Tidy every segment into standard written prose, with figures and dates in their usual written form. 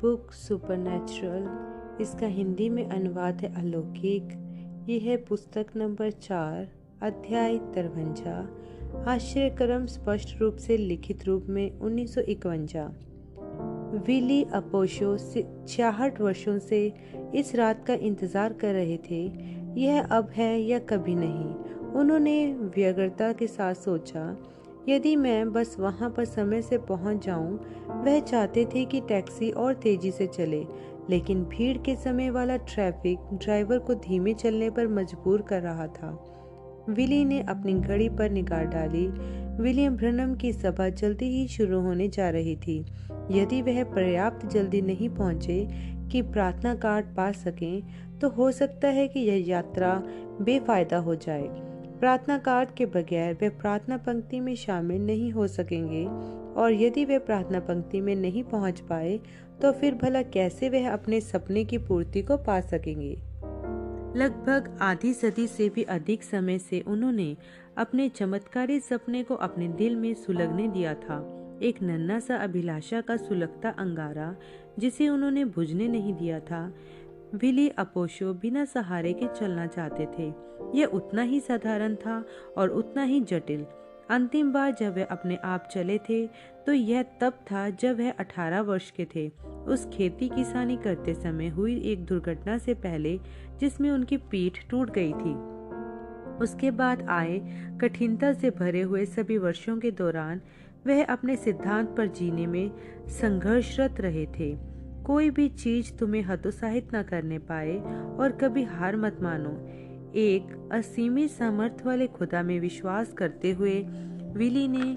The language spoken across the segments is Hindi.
बुक सुपरनैचुरल, इसका हिंदी में अनुवाद है अलौकिक। ये है पुस्तक नंबर 4, अध्याय 53, आश्चर्यक्रम स्पष्ट रूप से लिखित रूप में 1951। विली अपोशो 66 वर्षों से इस रात का इंतजार कर रहे थे। यह अब है या कभी नहीं, उन्होंने व्यग्रता के साथ सोचा। यदि मैं बस वहां पर समय से पहुंच जाऊं। वह चाहते थे कि टैक्सी और तेजी से चले, लेकिन भीड़ के समय वाला ट्रैफिक ड्राइवर को धीमे चलने पर मजबूर कर रहा था। विली ने अपनी घड़ी पर निगाह डाली। विलियम ब्रनम की सभा जल्दी ही शुरू होने जा रही थी। यदि वह पर्याप्त जल्दी नहीं पहुंचे कि प्रार्थना कार्ड पा सकें, तो हो सकता है कि यह यात्रा बेफायदा हो जाए। प्रार्थना कार्ड के बगैर वे प्रार्थना पंक्ति में शामिल नहीं हो सकेंगे, और यदि वे प्रार्थना पंक्ति में नहीं पहुंच पाए, तो फिर भला कैसे वह अपने सपने की पूर्ति को पा सकेंगे। लगभग आधी सदी से भी अधिक समय से उन्होंने अपने चमत्कारी सपने को अपने दिल में सुलगने दिया था। एक नन्हा सा अभिलाषा का सुलगता अंगारा जिसे उन्होंने बुझने नहीं दिया था। विली अपोशो बिना सहारे के चलना चाहते थे। यह उतना ही साधारण था और उतना ही जटिल। अंतिम बार जब वे अपने आप चले थे, तो यह तब था जब वह 18 वर्ष के थे, उस खेती किसानी करते समय हुई एक दुर्घटना से पहले जिसमें उनकी पीठ टूट गई थी। उसके बाद आए कठिनता से भरे हुए सभी वर्षों के दौरान वह अपने सिद्धांत पर जीने में संघर्षरत रहे थे। कोई भी चीज तुम्हें हतोत्साहित न करने पाए, और कभी हार मत मानो। एक असीमित सामर्थ्य वाले खुदा में विश्वास करते हुए विली ने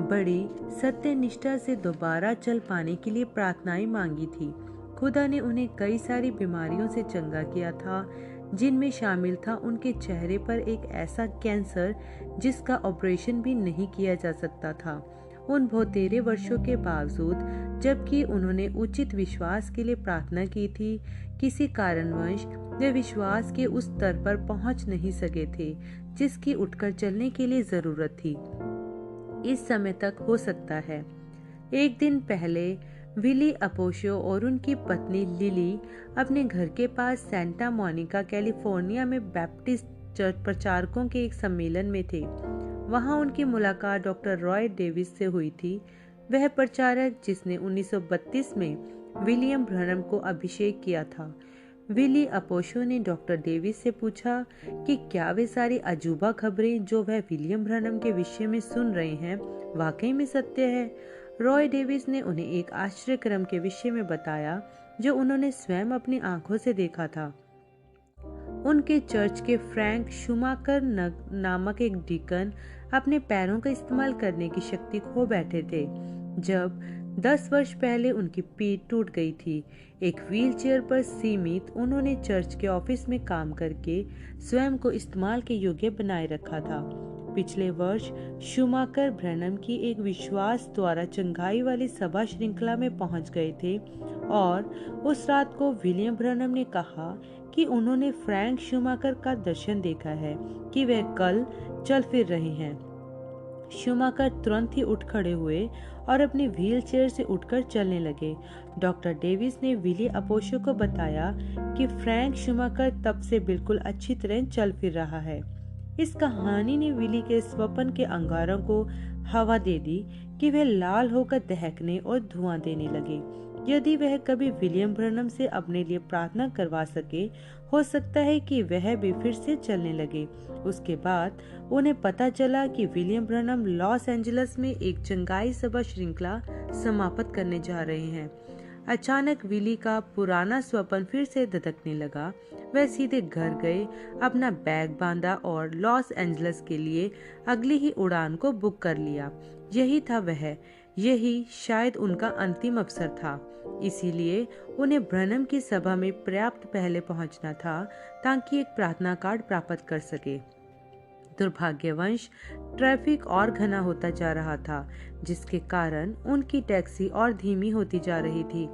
बड़ी सत्यनिष्ठा से दोबारा चल पाने के लिए प्रार्थनाएं मांगी थी। खुदा ने उन्हें कई सारी बीमारियों से चंगा किया था, जिनमें शामिल था उनके चेहरे पर एक ऐसा कैंसर जिसका ऑपरेशन भी नहीं किया जा सकता था। उन बहुतेरे वर्षों के बावजूद, जबकि उन्होंने उचित विश्वास के लिए प्रार्थना की थी, किसी कारणवश वे विश्वास के उस स्तर पर पहुंच नहीं सके थे जिसकी उठकर चलने के लिए जरूरत थी। इस समय तक हो सकता है। एक दिन पहले विली अपोशो और उनकी पत्नी लिली अपने घर के पास सेंटा मोनिका कैलिफोर्निया में बैप्टिस्ट चर्च प्रचारकों के एक सम्मेलन में थे। वहां उनकी मुलाकात डॉक्टर रॉय डेविस से हुई थी। वह प्रचारक जिसने 1932 में विलियम ब्रनम को अभिषेक किया था। विली अपोशो ने डॉक्टर डेविस से पूछा कि क्या वे सारी अजूबा खबरें जो वह विलियम ब्रनम के विषय में सुन रहे हैं वाकई में सत्य है। रॉय डेविस ने उन्हें एक आश्चर्यक्रम के विषय में बताया जो उन्होंने स्वयं अपनी आंखों से देखा था। उनके चर्च के फ्रैंक शूमाकर नामक एक डीकन अपने पैरों का इस्तेमाल करने की शक्ति खो बैठे थे जब 10 वर्ष पहले उनकी पीठ टूट गई थी। एक व्हीलचेयर पर सीमित उन्होंने चर्च के ऑफिस में काम करके स्वयं को इस्तेमाल के योग्य बनाए रखा था। पिछले वर्ष शूमाकर ब्रनम की एक विश्वास द्वारा चंगाई वाली सभा श्रृंखला में पहुंच गए थे, और उस रात को विलियम ब्रनम ने कहा कि उन्होंने फ्रैंक शूमाकर का दर्शन देखा है कि वे कल चल फिर रहे हैं। शूमाकर तुरंत ही उठ खड़े हुए और अपनी व्हील चेयर से उठकर चलने लगे। डॉक्टर डेविस ने विली अपोशो को बताया कि फ्रैंक शूमाकर तब से बिल्कुल अच्छी तरह चल फिर रहा है। इस कहानी ने विली के स्वप्न के अंगारों को हवा दे दी कि वे लाल होकर दहकने और धुआं देने लगे। यदि वह कभी विलियम ब्रनम से अपने लिए प्रार्थना करवा सके, हो सकता है कि वह भी फिर से चलने लगे। उसके बाद उन्हें पता चला कि विलियम ब्रनम लॉस एंजलिस में एक चंगाई सभा श्रृंखला समाप्त करने जा रहे हैं। अचानक विली का पुराना स्वप्न फिर से धधकने लगा। वह सीधे घर गए, अपना बैग बांधा और लॉस एंजलिस के लिए अगली ही उड़ान को बुक कर लिया। यही था वह, यही शायद उनका अंतिम अवसर था। इसीलिए उन्हें ब्रनम की सभा में पर्याप्त पहले पहुंचना था ताकि एक प्रार्थना कार्ड प्राप्त कर सके। दुर्भाग्यवश ट्रैफिक और घना होता जा रहा था, जिसके कारण उनकी टैक्सी और धीमी होती जा रही थी।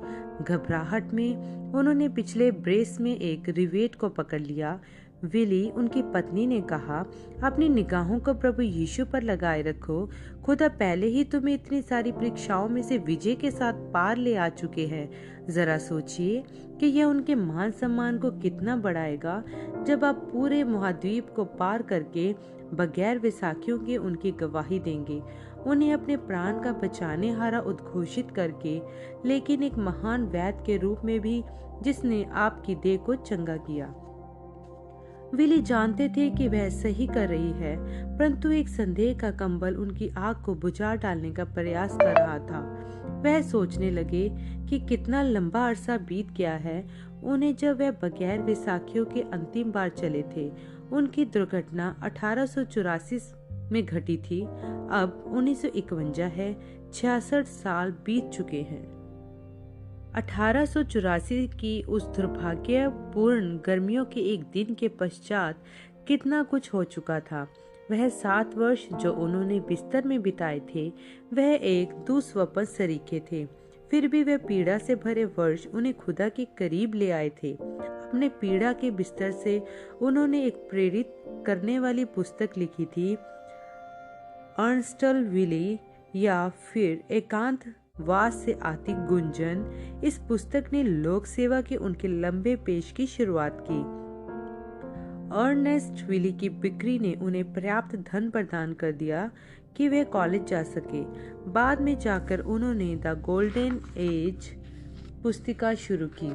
घबराहट में उन्होंने पिछले ब्रेस में एक रिवेट को पकड़ लिया। विली, उनकी पत्नी ने कहा, अपनी निगाहों को प्रभु यीशु पर लगाए रखो। खुदा पहले ही तुम्हें इतनी सारी परीक्षाओं में से विजय के साथ पार ले आ चुके हैं। जरा सोचिए कि यह उनके मान सम्मान को कितना बढ़ाएगा जब आप पूरे महाद्वीप को पार करके बगैर विसाखियों के उनकी गवाही देंगे, उन्हें अपने प्राण का बचाने हारा उद्घोषित करके, लेकिन एक महान वैद्य के रूप में भी जिसने आपकी देह को चंगा किया। विली जानते थे कि वह सही कर रही है, परंतु एक संदेह का कंबल उनकी आग को बुझा डालने का प्रयास कर रहा था। वह सोचने लगे कि कितना लंबा अरसा बीत गया है उन्हें जब वह बगैर विसाखियों के अंतिम बार चले थे। उनकी दुर्घटना 1884 में घटी थी। अब 1951 है, 66 साल बीत चुके हैं। 1884 की उस दुर्भाग्यपूर्ण गर्मियों के एक दिन के पश्चात कितना कुछ हो चुका था। वह 7 वर्ष जो उन्होंने बिस्तर में बिताए थे, वह एक दुस्वप्न सरीखे थे। फिर भी वह पीड़ा से भरे वर्ष उन्हें खुदा के करीब ले आए थे। अपने पीड़ा के बिस्तर से उन्होंने एक प्रेरित करने वाली पुस्तक लिखी थी, अर्नस्ट विली, या फिर एकांत वास से आती गुंजन। इस पुस्तक ने लोक सेवा के उनके लंबे पेश की शुरुआत की। अर्नेस्ट विली की बिक्री ने उन्हें पर्याप्त धन प्रदान कर दिया कि वे कॉलेज जा सके। बाद में जाकर उन्होंने द गोल्डन एज पुस्तिका शुरू की,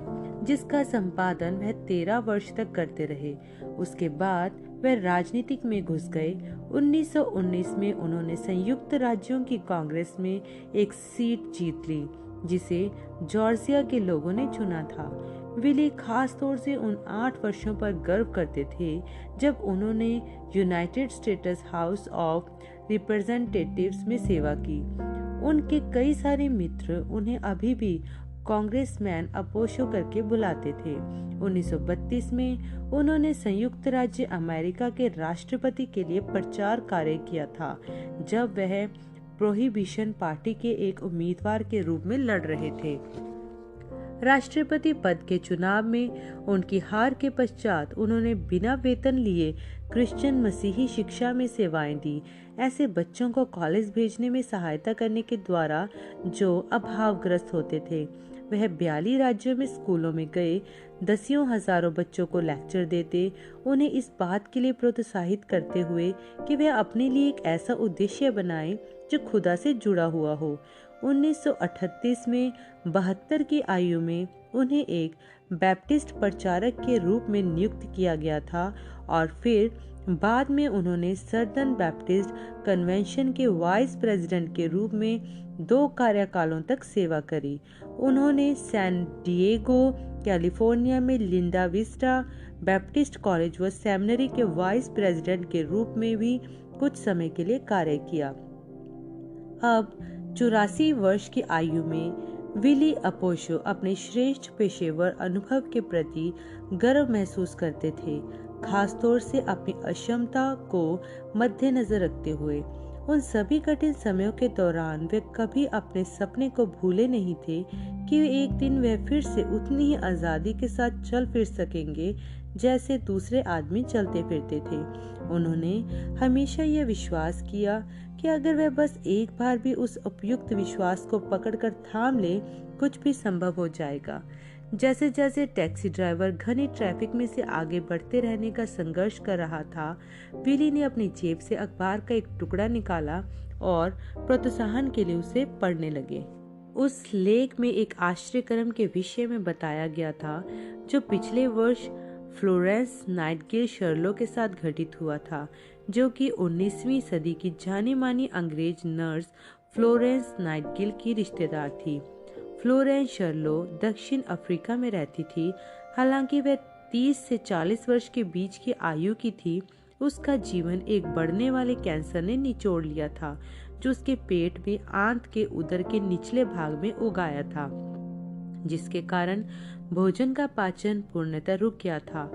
जिसका संपादन वह 13 वर्ष तक करते रहे। उसके बाद वह राजनीतिक में घुस गए। 1919 में उन्होंने संयुक्त राज्यों की कांग्रेस में एक सीट जीत ली, जिसे जॉर्जिया के लोगों ने चुना था। विली खास तौर से उन 8 वर्षों पर गर्व करते थे जब उन्होंने United states house of representatives में सेवा की। उनके कई सारे मित्र उन्हें अभी भी कांग्रेसमैन अपोशो करके बुलाते थे। 1932 में उन्होंने संयुक्त राज्य अमेरिका के राष्ट्रपति के लिए प्रचार कार्य किया था, जब वह प्रोहिबिशन पार्टी के एक उम्मीदवार के रूप में लड़ रहे थे। राष्ट्रपति पद के चुनाव में उनकी हार के पश्चात उन्होंने बिना वेतन लिए क्रिश्चियन मसीही शिक्षा में सेवाएं दी, ऐसे बच्चों को कॉलेज भेजने में सहायता करने के द्वारा जो अभावग्रस्त होते थे। वह 42 राज्यों में स्कूलों में गए, दसियों हजारों बच्चों को लेक्चर देते, उन्हें इस बात के लिए प्रोत्साहित करते हुए कि वे अपने लिए एक ऐसा उद्देश्य बनाएं जो खुदा से जुड़ा हुआ हो। 1938 में 72 की आयु में उन्हें एक बैप्टिस्ट प्रचारक के रूप में नियुक्त किया गया था और फिर बाद में उन्होंने सदर्न बैप्टिस्ट कन्वेंशन के वाइस प्रेसिडेंट के रूप में 2 कार्यकालों तक सेवा करी। उन्होंने सैन डिएगो, कैलिफोर्निया में लिंडा विस्टा बैप्टिस्ट कॉलेज व सेमिनरी के वाइस प्रेसिडेंट के रूप में भी कुछ समय के लिए कार्य किया। अब 84 वर्ष की आयु में विली अपोशो अपने श्रेष्ठ पेशेवर अनुभव के प्रति गर्व महसूस करते थे, खासतौर से अपनी अक्षमता को मद्देनजर रखते हुए। उन सभी कठिन समयों के दौरान वे कभी अपने सपने को भूले नहीं थे कि एक दिन वे फिर से उतनी ही आजादी के साथ चल फिर सकेंगे जैसे दूसरे आदमी चलते फिरते थे। उन्होंने हमेशा यह विश्वास किया कि अगर वह बस एक बार भी उस उपयुक्त विश्वास को पकड़कर थाम ले, कुछ भी संभव हो जाएगा। जैसे जैसे टैक्सी ड्राइवर घनी ट्रैफिक में से आगे बढ़ते रहने का संघर्ष कर रहा था, विली ने अपनी जेब से अखबार का एक टुकड़ा निकाला और प्रोत्साहन के लिए उसे पढ़ने लगे। उस लेख में एक आश्चर्यक्रम के विषय में बताया गया था जो पिछले वर्ष फ्लोरेंस नाइटिंगेल शर्लो के साथ घटित हुआ था, जो कि 19वीं सदी की जानी मानी अंग्रेज नर्स फ्लोरेंस नाइटिंगेल की रिश्तेदार थी। फ्लोरेंस शर्लो दक्षिण अफ्रीका में रहती थी। हालांकि वह 30 से 40 वर्ष के बीच की आयु की थी, उसका जीवन एक बढ़ने वाले कैंसर ने निचोड़ लिया था, जो उसके पेट में आंत के उदर के निचले भाग में उगाया था, जिसके कारण भोजन का पाचन पूर्णतः रुक गया था।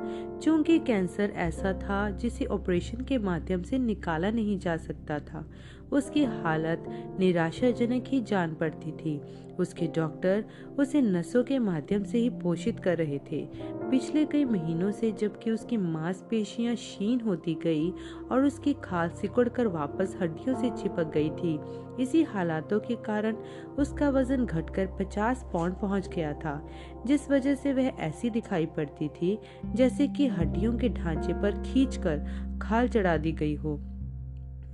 चूंकि कैंसर ऐसा था जिसे ऑपरेशन के माध्यम से निकाला नहीं जा सकता था, उसकी हालत निराशाजनक ही जान पड़ती थी। उसके डॉक्टर उसे नसों के माध्यम से ही पोषित कर रहे थे। पिछले कई महीनों से जबकि उसकी मांसपेशियां क्षीण होती गई और उसकी खाल सिकुड़कर वापस हड्डियों से चिपक गई थी, इसी हालातों के कारण उसका वजन घटकर 50 पाउंड पहुंच गया था, जिस वजह से वह ऐसी दिखाई पड़ती थी जैसे कि हड्डियों के ढांचे पर खींचकर खाल चढ़ा दी गई हो।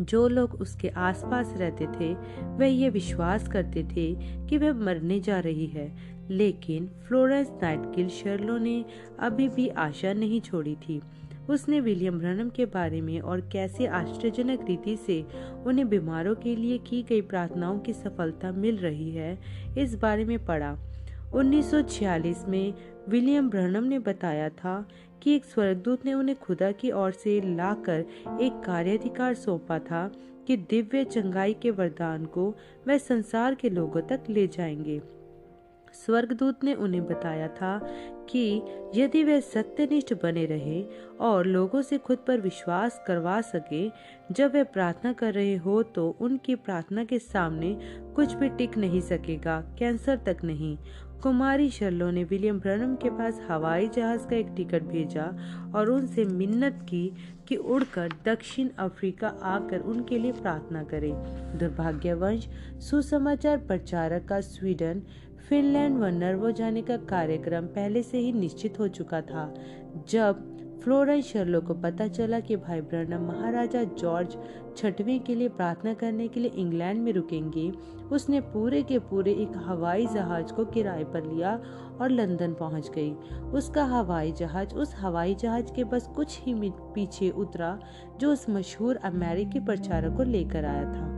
जो लोग उसके आसपास रहते थे वह ये विश्वास करते थे कि वह मरने जा रही है, लेकिन फ्लोरेंस नाइटिंगेल शर्लो ने अभी भी आशा नहीं छोड़ी थी। उसने विलियम ब्रनम के बारे में और कैसे आश्चर्यजनक रीति से उन्हें बीमारों के लिए की गई प्रार्थनाओं की सफलता मिल रही है, इस बारे में पढ़ा। 1946 में विलियम ब्रनम ने बताया था कि एक स्वर्गदूत ने उन्हें खुदा की ओर से लाकर एक कार्याधिकार सौंपा था कि दिव्य चंगाई के वरदान को वह संसार के लोगों तक ले जाएंगे। स्वर्गदूत ने उन्हें बताया था कि यदि वे सत्यनिष्ठ बने रहे और लोगों से खुद पर विश्वास करवा सके जब वे प्रार्थना कर रहे हो, तो उनकी प्रार्थना के सामने कुछ भी टिक नहीं सकेगा, कैंसर तक नहीं। कुमारी शर्लो ने विलियम ब्रनम के पास हवाई जहाज का एक टिकट भेजा और उनसे मिन्नत की कि उड़कर दक्षिण अफ्रीका आकर उनके लिए प्रार्थना करें। दुर्भाग्यवश सुसमाचार प्रचारक का स्वीडन, फिनलैंड व नॉर्वे जाने का कार्यक्रम पहले से ही निश्चित हो चुका था। जब फ्लोरेंस शर्लो को पता चला कि भाई ब्रनम महाराजा जॉर्ज 6वें के लिए प्रार्थना करने के लिए इंग्लैंड में रुकेंगे, उसने पूरे के पूरे एक हवाई जहाज को किराए पर लिया और लंदन पहुंच गई। उसका हवाई जहाज उस हवाई जहाज के बस कुछ ही मिनट पीछे उतरा जो उस मशहूर अमेरिकी प्रचारक को लेकर आया था।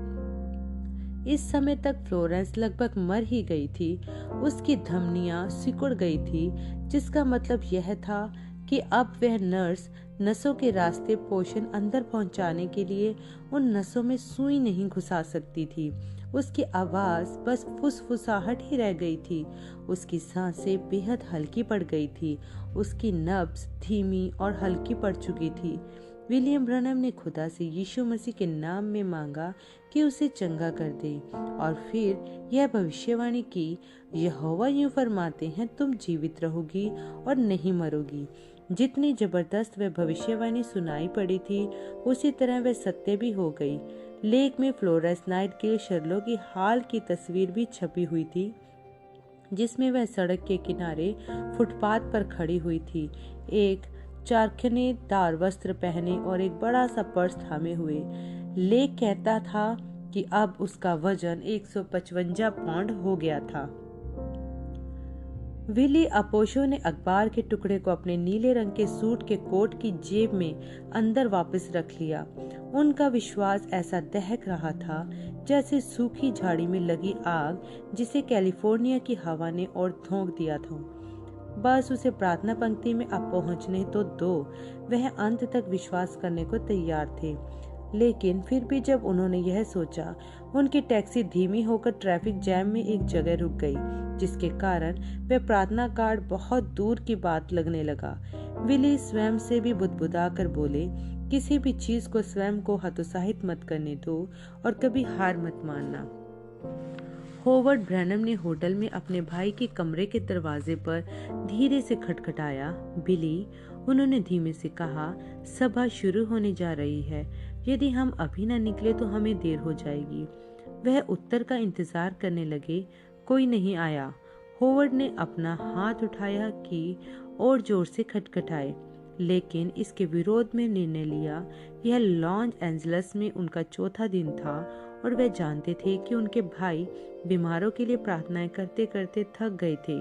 इस समय तक फ्लोरेंस लगभग मर ही गई थी। उसकी धमनियां सिकुड़ गई थी, जिसका मतलब यह था कि अब वह नर्स नसों के रास्ते पोषण अंदर पहुंचाने के लिए उन नसों में सुई नहीं घुसा सकती थी। उसकी आवाज बस फुसफुसाहट ही रह गई थी। उसकी सांसें बेहद हल्की पड़ गई थी। उसकी नब्ज धीमी और हल्की पड़ चुकी थी। विलियम ब्रनम ने खुदा से यीशु मसीह के नाम में मांगा कि उसे चंगा कर दे और फिर यह भविष्यवाणी की, यहोवा यूं फरमाते हैं, तुम जीवित रहोगी और नहीं मरोगी। जितनी जबरदस्त वह भविष्यवाणी सुनाई पड़ी थी, उसी तरह वह सत्य भी हो गई। लेख में फ्लोरेंस नाइटिंगेल शर्लो की हाल की तस्वीर भी छपी हुई थी, जिसमें वह सड़क के किनारे फुटपाथ पर खड़ी हुई थी, एक चारखनेदार वस्त्र पहने और एक बड़ा सा पर्स थामे हुए। लेख कहता था कि अब उसका वजन 155 पाउंड हो गया था। विली अपोशो ने अखबार के टुकड़े को अपने नीले रंग के सूट के कोट की जेब में अंदर वापस रख लिया। उनका विश्वास ऐसा दहक रहा था जैसे सूखी झाड़ी में लगी आग जिसे कैलिफोर्निया की हवा ने और धोंक दिया था। बस उसे प्रार्थना पंक्ति में अब पहुंचने तो दो। वह अंत तक विश्वास करने को तैयार थे, लेकिन फिर भी जब उन्होंने यह सोचा, उनकी टैक्सी धीमी होकर ट्रैफिक जैम में एक जगह रुक गई, जिसके कारण वह प्रार्थना कार्ड बहुत दूर की बात लगने लगा। विली स्वयं से भी बुदबुदा कर बोले, किसी भी चीज को स्वयं को हतोत्साहित मत करने दो और कभी हार मत मानना। होवर्ड ब्रैनम ने होटल में अपने भाई के कमरे के दरवाजे पर धीरे से खटखटाया। बिली, उन्होंने धीमे से कहा, सभा शुरू होने जा रही है। यदि हम अभी न निकले तो हमें देर हो जाएगी। वह उत्तर का इंतजार करने लगे। कोई नहीं आया। होवर्ड ने अपना हाथ उठाया कि और जोर से खटखटाए, लेकिन इसके विरोध में निर्णय लिया। यह लॉस एंजल्स में उनका चौथा दिन था और वे जानते थे कि उनके भाई बीमारों के लिए प्रार्थनाएं करते करते थक गए थे।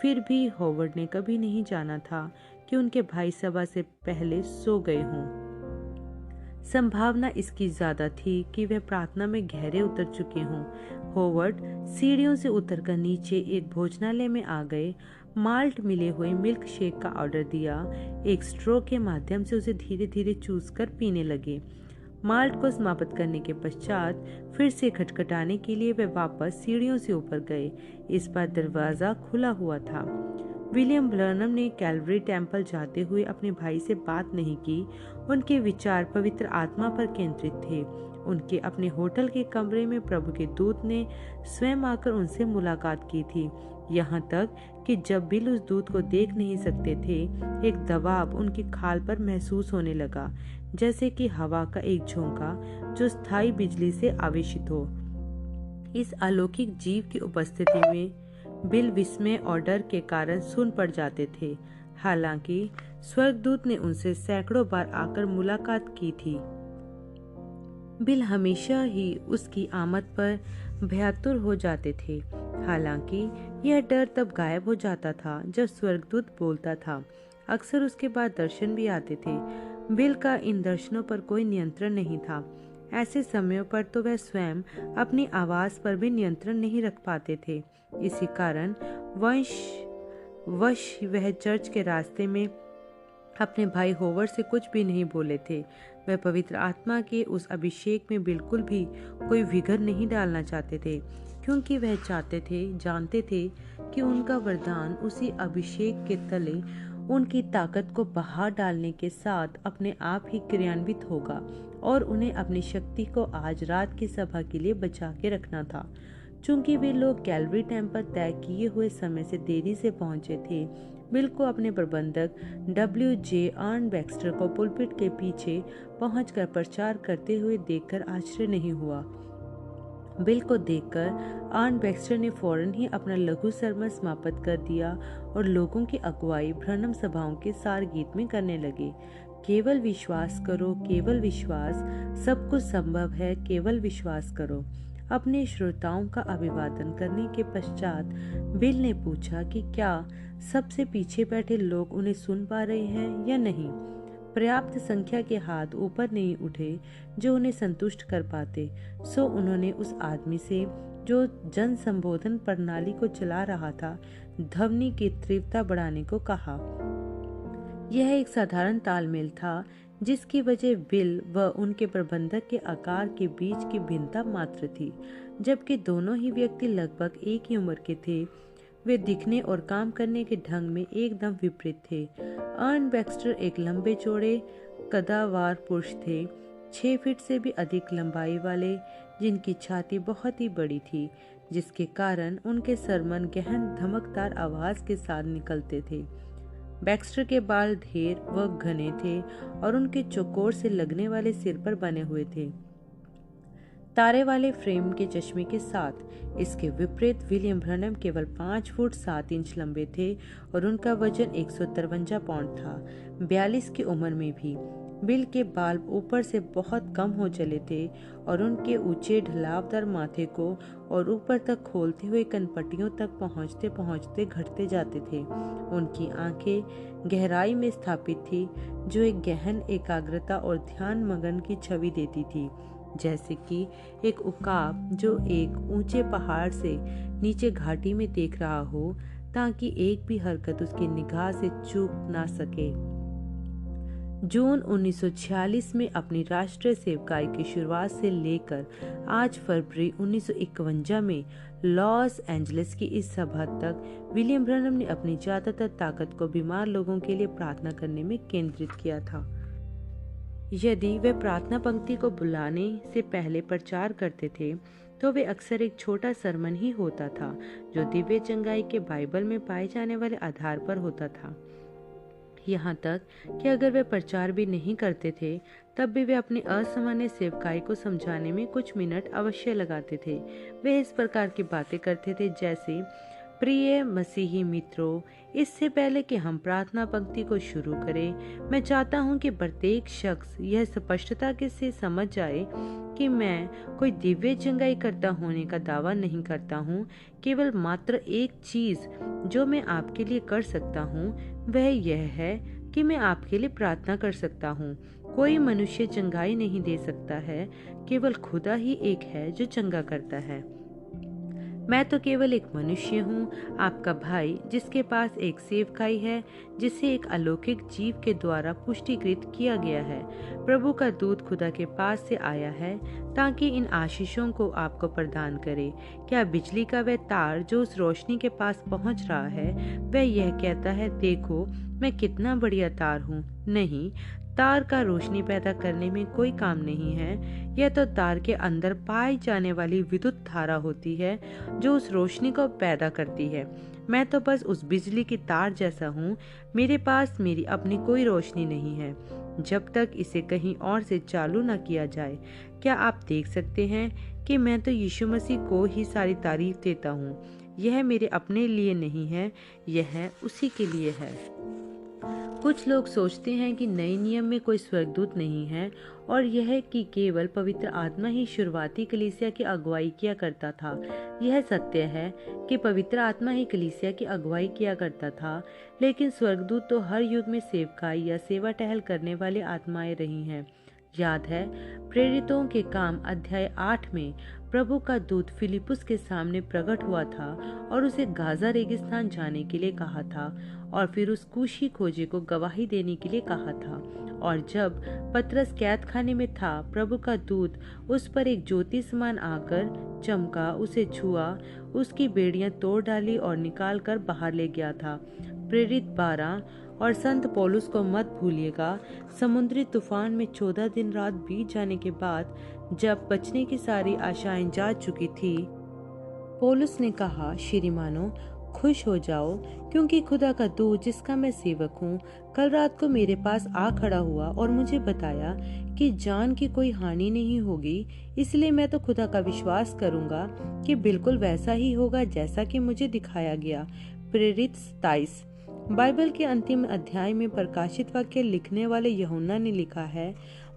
फिर भी होवर्ड ने कभी नहीं जाना था कि उनके भाई सभा से पहले सो गए हों। संभावना इसकी ज्यादा थी कि वे प्रार्थना में गहरे उतर चुके हों। होवर्ड सीढ़ियों से उतरकर नीचे एक भोजनालय में आ गए। माल्ट मिले हुए मिल्क शेक का ऑर्डर दिया। एक स्ट्रो के माध्यम से उसे धीरे धीरे चूसकर पीने लगे। माल्ट को समाप्त करने के पश्चात फिर से खटखटाने के लिए वे वापस सीढ़ियों से ऊपर गए। इस बार दरवाजा खुला हुआ था। विलियम ब्रनम ने कैलवरी टेम्पल जाते हुए अपने भाई से बात नहीं की। उनके विचार पवित्र आत्मा पर केंद्रित थे। उनके अपने होटल के कमरे में प्रभु के दूत ने स्वयं आकर उनसे मुलाकात की थी। यहाँ तक कि जब बिल उस दूत को देख नहीं सकते थे, एक दबाव उनकी खाल पर महसूस होने लगा, जैसे कि हवा का एक झोंका जो स्थायी बिजली से आवेशित हो। इस अलौकिक जीव की उपस्थिति में बिल विस्मय और डर के कारण सुन्न पड़ जाते थे। हालांकि स्वर्गदूत ने उनसे सैकड़ों बार आकर मुलाकात की थी, बिल हमेशा ही उसकी आमद पर भयातुर हो जाते थे। हालांकि यह डर तब गायब हो जाता था जब स्वर्गदूत बोलता था। अक्सर उसके बाद दर्शन भी आते थे। बिल का इन दर्शनों पर कोई नियंत्रण नहीं था। ऐसे समयों पर तो वह स्वयं अपनी आवाज पर भी नियंत्रण नहीं रख पाते थे। इसी कारण वश वह चर्च के रास्ते में अपने भाई होवर्ड से कुछ भी नहीं बोले थे। वह पवित्र आत्मा के उस अभिषेक में बिल्कुल भी कोई विघर नहीं डालना चाहते थे, क्योंकि वह जानते थे कि उनका वरदान उसी अभिषेक के तले उनकी ताकत को बाहर डालने के साथ अपने आप ही क्रियान्वित होगा और उन्हें अपनी शक्ति को आज रात की सभा के लिए बचा के रखना था। चूंकि वे लोग कैलवरी टेम्पल तय किए हुए समय से देरी से पहुंचे थे, बिल को अपने प्रबंधक W.J. आर्न बैक्स्टर को पुलपिट के पीछे पहुंचकर प्रचार करते हुए देखकर आश्चर्य नहीं हुआ। बिल को देखकर आर्न बैक्स्टर ने फौरन ही अपना लघु सरमन समाप्त कर दिया और लोगों की अगुवाई ब्रनम सभाओं के सार गीत में करने लगे। केवल विश्वास करो, केवल विश्वास, सब कुछ संभव है, केवल विश्वास करो। अपने श्रोताओं का अभिवादन करने के पश्चात बिल ने पूछा कि क्या सबसे पीछे बैठे लोग उन्हें सुन पा रहे हैं या नहीं। पर्याप्त संख्या के हाथ ऊपर नहीं उठे जो उन्हें संतुष्ट कर पाते, सो उन्होंने उस आदमी से जो जन संबोधन प्रणाली को चला रहा था, ध्वनि की तीव्रता बढ़ाने को कहा। यह एक साधारण तालमेल था जिसकी वजह बिल व उनके प्रबंधक के आकार के बीच की भिन्नता मात्र थी। जबकि दोनों ही व्यक्ति लगभग एक ही उम्र के थे, वे दिखने और काम करने के ढंग में एकदम विपरीत थे। आर्न बैक्स्टर एक लंबे चौड़े कदावार पुरुष थे, 6 फीट से भी अधिक लंबाई वाले, जिनकी छाती बहुत ही बड़ी थी, जिसके कारण उनके सरमन गहन धमकदार आवाज के साथ निकलते थे। बैक्स्टर के बाल ढेर व घने थे और उनके चौकोर से लगने वाले सिर पर बने हुए थे, तारे वाले फ्रेम के चश्मे के साथ। इसके विपरीत विलियम ब्रनम केवल 5 फुट 7 इंच लंबे थे और उनका वजन 153 पाउंड था, 42 की उम्र में भी। बिल के बाल ऊपर से बहुत कम हो चले थे और उनके ऊंचे ढलावदार माथे को और ऊपर तक खोलते हुए कनपट्टियों तक पहुंचते पहुंचते घटते जाते थे। उनकी आंखें गहराई में स्थापित थी, जो एक गहन एकाग्रता और ध्यान मगन की छवि देती थी, जैसे कि एक उकाब जो एक ऊंचे पहाड़ से नीचे घाटी में देख रहा हो, ताकि एक भी हरकत उसकी निगाह से चूक ना सके। जून 1946 में अपनी राष्ट्रीय सेवकाई की शुरुआत से लेकर आज फरवरी 1951 में लॉस एंजलिस की इस सभा तक विलियम ब्रनम ने अपनी ज्यादातर ताकत को बीमार लोगों के लिए प्रार्थना करने में केंद्रित किया था। यदि वे प्रार्थना पंक्ति को बुलाने से पहले प्रचार करते थे तो वे अक्सर एक छोटा सरमन ही होता था, जो दिव्य चंगाई के बाइबल में पाए जाने वाले आधार पर होता था। यहाँ तक कि अगर वे प्रचार भी नहीं करते थे, तब भी वे अपनी असामान्य सेवकाई को समझाने में कुछ मिनट अवश्य लगाते थे। वे इस प्रकार की बातें करते थे जैसे, प्रिय मसीही मित्रों, इससे पहले कि हम प्रार्थना पंक्ति को शुरू करें, मैं चाहता हूं कि प्रत्येक शख्स यह स्पष्टता से समझ जाए कि मैं कोई दिव्य चंगाई करता होने का दावा नहीं करता हूं। केवल मात्र एक चीज जो मैं आपके लिए कर सकता हूं, वह यह है कि मैं आपके लिए प्रार्थना कर सकता हूं। कोई मनुष्य चंगाई नहीं दे सकता है, केवल खुदा ही एक है जो चंगा करता है। मैं तो केवल एक मनुष्य हूँ, आपका भाई, जिसके पास एक सेवकाई है जिसे एक अलौकिक जीव के द्वारा पुष्टिकृत किया गया है। प्रभु का दूत खुदा के पास से आया है ताकि इन आशीषों को आपको प्रदान करे। क्या बिजली का वह तार जो उस रोशनी के पास पहुँच रहा है, वह यह कहता है, देखो मैं कितना बढ़िया तार हूँ? नहीं, तार का रोशनी पैदा करने में कोई काम नहीं है। यह तो तार के अंदर पाई जाने वाली विद्युत धारा होती है जो उस रोशनी को पैदा करती है। मैं तो बस उस बिजली की तार जैसा हूँ। मेरे पास मेरी अपनी कोई रोशनी नहीं है जब तक इसे कहीं और से चालू न किया जाए। क्या आप देख सकते हैं कि मैं तो यीशु मसीह को ही सारी तारीफ देता हूँ। यह मेरे अपने लिए नहीं है, यह उसी के लिए है। कुछ लोग सोचते हैं कि नए नियम में कोई स्वर्गदूत नहीं है और यह कि केवल पवित्र आत्मा ही शुरुआती कलीसिया की अगुवाई किया करता था। यह सत्य है कि पवित्र आत्मा ही कलीसिया की अगुवाई किया करता था, लेकिन स्वर्गदूत तो हर युग में सेवकाई या सेवा टहल करने वाली आत्माएं रही हैं। याद है, प्रेरितों के काम अध्याय 8 में प्रभु का दूत फिलिपुस के सामने प्रकट हुआ था और उसे गाजा रेगिस्तान जाने के लिए कहा था और फिर उस कूशी खोजे को गवाही देने के लिए कहा था। और जब पतरस कैद खाने में था, प्रभु का दूत उस पर एक ज्योति समान आकर चमका, उसे छुआ, उसकी बेड़ियां तोड़ डाली और निकाल कर बाहर ले गया था। प्रेरित 12 और संत पौलुस को मत भूलिएगा। समुद्री तूफान में 14 दिन रात बीत जाने के बाद जब बचने की सारी आशाएं जा चुकी थी, पौलुस ने कहा, श्रीमानों खुश हो जाओ, क्योंकि खुदा का दूत जिसका मैं सेवक हूँ कल रात को मेरे पास आ खड़ा हुआ और मुझे बताया कि जान की कोई हानि नहीं होगी। इसलिए मैं तो खुदा का विश्वास करूंगा कि बिल्कुल वैसा ही होगा जैसा कि मुझे दिखाया गया। प्रेरित 27। बाइबल के अंतिम अध्याय में प्रकाशित वाक्य लिखने वाले यूहन्ना ने लिखा है,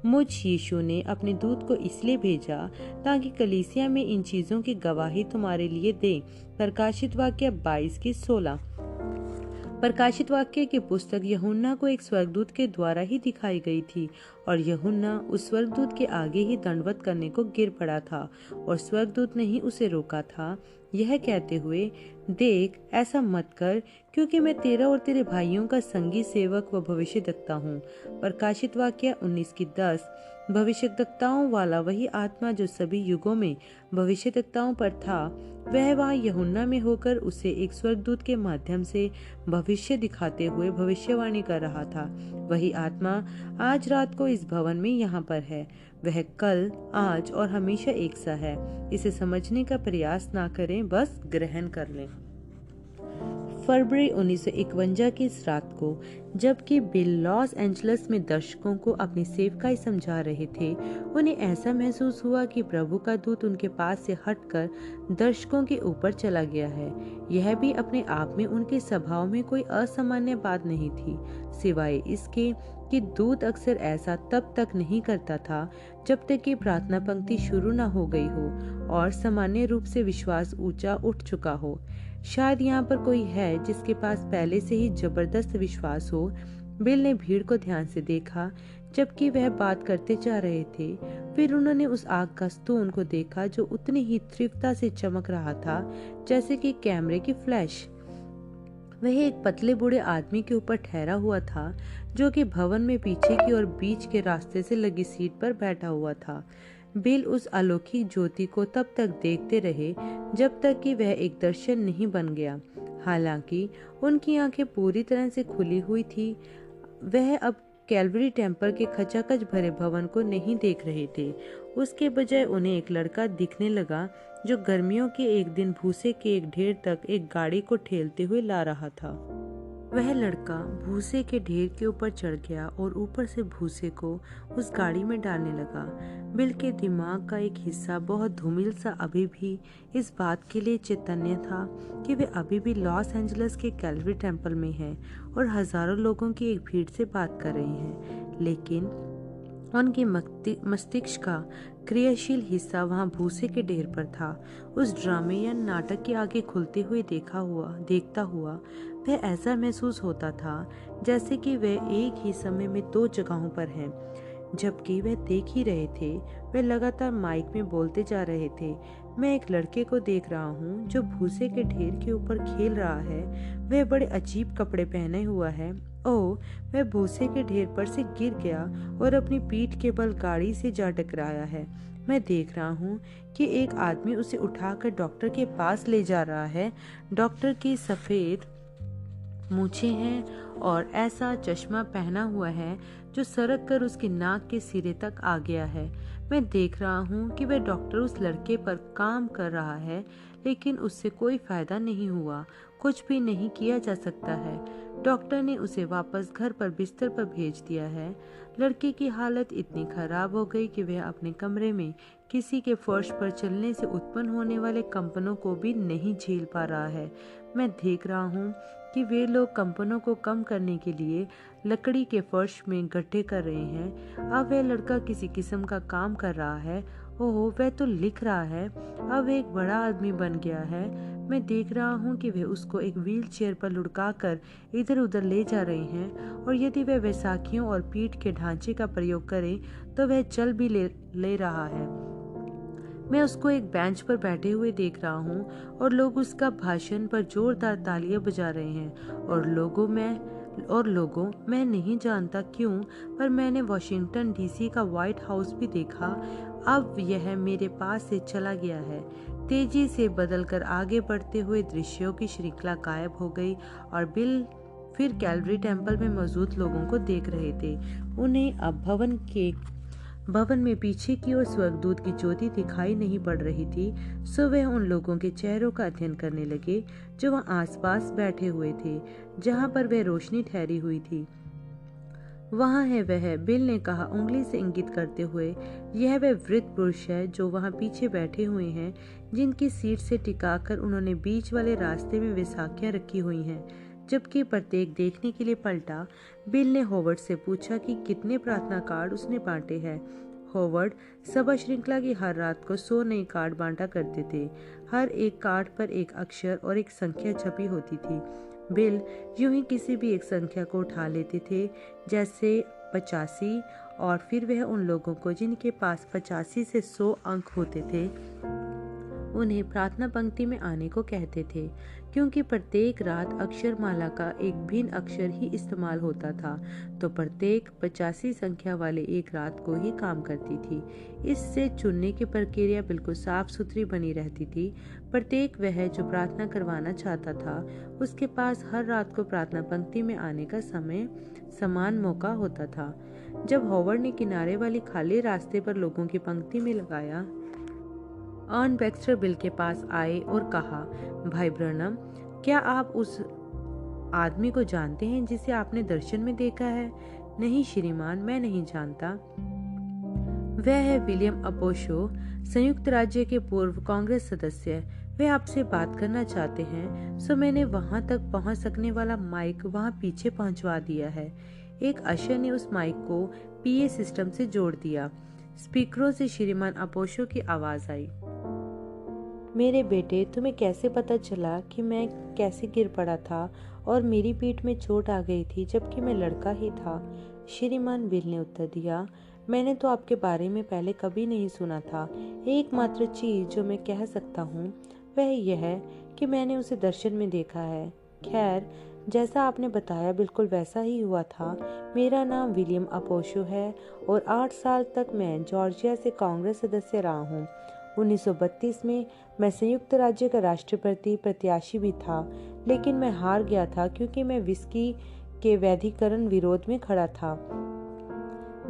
मुझ यीशु ने अपने दूत को इसलिए भेजा ताकि कलीसिया में इन चीजों की गवाही तुम्हारे लिए दे। प्रकाशित वाक्य 22:16। प्रकाशित वाक्य की पुस्तक यूहन्ना को एक स्वर्गदूत के द्वारा ही दिखाई गई थी और यूहन्ना उस स्वर्गदूत के आगे ही दंडवत करने को गिर पड़ा था और स्वर्गदूत ने ही उसे रोका था, यह कहते हुए, देख ऐसा मत कर, क्योंकि मैं तेरा और तेरे भाइयों का संगी सेवक व भविष्यद्वक्ता हूँ। प्रकाशित वाक्य 19:10। भविष्यद्वक्ताओं वाला वही आत्मा जो सभी युगों में भविष्यद्वक्ताओं पर था, वह वहाँ यूहन्ना में होकर उसे एक स्वर्गदूत के माध्यम से भविष्य दिखाते हुए भविष्यवाणी कर रहा था। वही आत्मा आज रात को इस भवन में यहाँ पर है। वह कल, आज और हमेशा एक सा है। इसे समझने का प्रयास ना करें, बस ग्रहण कर लें। फरवरी 1951 की इस रात को जबकि बिल लॉस एंजलिस में दर्शकों को अपनी सेवकाई समझा रहे थे, उन्हें ऐसा महसूस हुआ कि प्रभु का दूत उनके पास से हटकर दर्शकों के ऊपर चला गया है। यह भी अपने आप में उनके स्वभाव में कोई असामान्य बात नहीं थी, सिवाय इसके कि दूत अक्सर ऐसा तब तक नहीं करता था जब तक कि प्रार्थना पंक्ति शुरू न हो गई हो और सामान्य रूप से विश्वास ऊंचा उठ चुका हो। शायद यहाँ पर कोई है जिसके पास पहले से ही जबरदस्त विश्वास हो। बिल ने भीड़ को ध्यान से देखा जबकि वह बात करते जा रहे थे। फिर उन्होंने उस आग का स्तून को देखा जो उतनी ही तीव्रता से चमक रहा था जैसे कि कैमरे की फ्लैश। वह एक पतले बूढ़े आदमी के ऊपर ठहरा हुआ था जो कि भवन में पीछे की ओर बीच के रास्ते से लगी सीट पर बैठा हुआ था। बिल उस अलौकिक ज्योति को तब तक देखते रहे जब तक कि वह एक दर्शन नहीं बन गया। हालांकि उनकी आंखें पूरी तरह से खुली हुई थी, वह अब कैलवरी टेम्पल के खचाखच भरे भवन को नहीं देख रहे थे। उसके बजाय उन्हें एक लड़का दिखने लगा जो गर्मियों के एक दिन भूसे के एक ढेर तक एक गाड़ी को ठेलते हुए ला रहा था। वह लड़का भूसे के ढेर के ऊपर चढ़ गया और ऊपर से भूसे को उस गाड़ी में डालने लगा। बिल के दिमाग का एक हिस्सा बहुत धूमिल सा अभी भी इस बात के लिए चैतन्य था कि वे अभी भी लॉस एंजलिस के कैलवरी टेम्पल में हैं और हजारों लोगों की एक भीड़ से बात कर रहे हैं, लेकिन उनके मस्तिष्क का क्रियाशील हिस्सा वहां भूसे के ढेर पर था। उस ड्रामे या नाटक के आगे खुलते हुए देखता हुआ वह ऐसा महसूस होता था जैसे कि वह एक ही समय में दो जगहों पर हैं। जबकि वह देख ही रहे थे, वे लगातार माइक में बोलते जा रहे थे, मैं एक लड़के को देख रहा हूँ जो भूसे के ढेर के ऊपर खेल रहा है। वह बड़े अजीब कपड़े पहने हुआ है। ओह, वह भूसे के ढेर पर से गिर गया और अपनी पीठ के बल गाड़ी से जा टकराया है। मैं देख रहा हूँ कि एक आदमी उसे उठाकर डॉक्टर के पास ले जा रहा है। डॉक्टर की सफेद मूछें हैं और ऐसा चश्मा पहना हुआ है जो सरक कर उसकी नाक के सिरे तक आ गया है। मैं देख रहा हूँ कि वह डॉक्टर उस लड़के पर काम कर रहा है, लेकिन उससे कोई फायदा नहीं हुआ। कुछ भी नहीं किया जा सकता है। डॉक्टर ने उसे वापस घर पर बिस्तर पर भेज दिया है। लड़के की हालत इतनी खराब हो गई कि वह अपने कमरे में किसी के फर्श पर चलने से उत्पन्न होने वाले कंपनों को भी नहीं झेल पा रहा है। मैं देख रहा हूँ कि वे लोग कंपनों को कम करने के लिए लकड़ी के फर्श में गड्ढे कर रहे हैं। अब वह लड़का किसी किस्म का काम कर रहा है। ओह, वह तो लिख रहा है। अब एक बड़ा आदमी बन गया है। मैं देख रहा हूँ कि वे उसको एक व्हील चेयर पर लुढ़काकर इधर उधर ले जा रहे हैं, और यदि वह वैसाखियों और पीठ के ढांचे का प्रयोग करे तो वह चल भी ले रहा है। मैं उसको एक बेंच पर बैठे हुए देख रहा हूँ और लोग उसका भाषण पर जोरदार तालियां बजा रहे हैं। और लोगों मैं नहीं जानता क्यों, पर मैंने वॉशिंगटन डीसी का व्हाइट हाउस भी देखा। अब यह मेरे पास से चला गया है। तेजी से बदलकर आगे बढ़ते हुए दृश्यों की श्रृंखला गायब हो गई और बिल फिर कैलवरी टेम्पल में मौजूद लोगों को देख रहे थे। उन्हें अब भवन में पीछे की ओर स्वर्गदूत की ज्योति दिखाई नहीं पड़ रही थी, सो वह उन लोगों के चेहरों का अध्ययन करने लगे जो वहां आसपास बैठे हुए थे, जहां पर वह रोशनी ठहरी हुई थी। वहां है वह, बिल ने कहा उंगली से इंगित करते हुए। यह वह वृद्ध पुरुष है जो वहां पीछे बैठे हुए हैं, जिनकी सीट से टिकाकर उन्होंने बीच वाले रास्ते में वैसाखियां रखी हुई हैं। जबकि प्रत्येक देखने के लिए पलटा, बिल ने हॉवर्ड से पूछा कि कितने प्रार्थना कार्ड उसने बांटे हैं। हॉवर्ड सभा श्रृंखला की हर रात को 100 नए कार्ड बांटा करते थे। हर एक कार्ड पर एक अक्षर और एक संख्या छपी होती थी। बिल यूं ही किसी भी एक संख्या को उठा लेते थे, जैसे 85, और फिर वह उन लोगों को जिनके पास 85 से 100 अंक होते थे उन्हें प्रार्थना पंक्ति में आने को कहते थे, क्योंकि प्रत्येक रात अक्षरमाला का एक भिन्न अक्षर ही इस्तेमाल होता था, तो प्रत्येक 85 संख्या वाले एक रात को ही काम करती थी। इससे चुनने की प्रक्रिया बिल्कुल साफ सुथरी बनी रहती थी। प्रत्येक वह जो प्रार्थना करवाना चाहता था, उसके पास हर रात को प्रार्थना पंक्ति में आने का समान मौका होता था। जब हॉवर्ड ने किनारे वाली खाली रास्ते पर लोगों की पंक्ति में लगाया, अर्न बैक्स्टर बिल के पास आए और कहा, भाई ब्रनम, क्या आप उस आदमी को जानते हैं जिसे आपने दर्शन में देखा है? नहीं श्रीमान, मैं नहीं जानता। वह है विलियम अपोशो, संयुक्त राज्य के पूर्व कांग्रेस सदस्य। वे आपसे बात करना चाहते हैं, सो मैंने वहां तक पहुंच सकने वाला माइक वहां पीछे पहुंचवा दिया है। एक अशर ने उस माइक को पीए सिस्टम से जोड़ दिया। स्पीकरों से श्रीमान अपोशो की आवाज आई, मेरे बेटे, तुम्हें कैसे पता चला कि मैं कैसे गिर पड़ा था और मेरी पीठ में चोट आ गई थी, जबकि मैं लड़का ही था? श्रीमान बिल ने उत्तर दिया, मैंने तो आपके बारे में पहले कभी नहीं सुना था। एकमात्र चीज जो मैं कह सकता हूँ वह यह है कि मैंने उसे दर्शन में देखा है। खैर, जैसा आपने बताया बिल्कुल वैसा ही हुआ था। मेरा नाम विलियम अपोशो है और 8 साल तक मैं जॉर्जिया से कांग्रेस सदस्य रहा हूँ। 1932 में मैं संयुक्त राज्य का राष्ट्रपति प्रत्याशी भी था, लेकिन मैं हार गया था क्योंकि मैं विस्की के वैधीकरण विरोध में खड़ा था।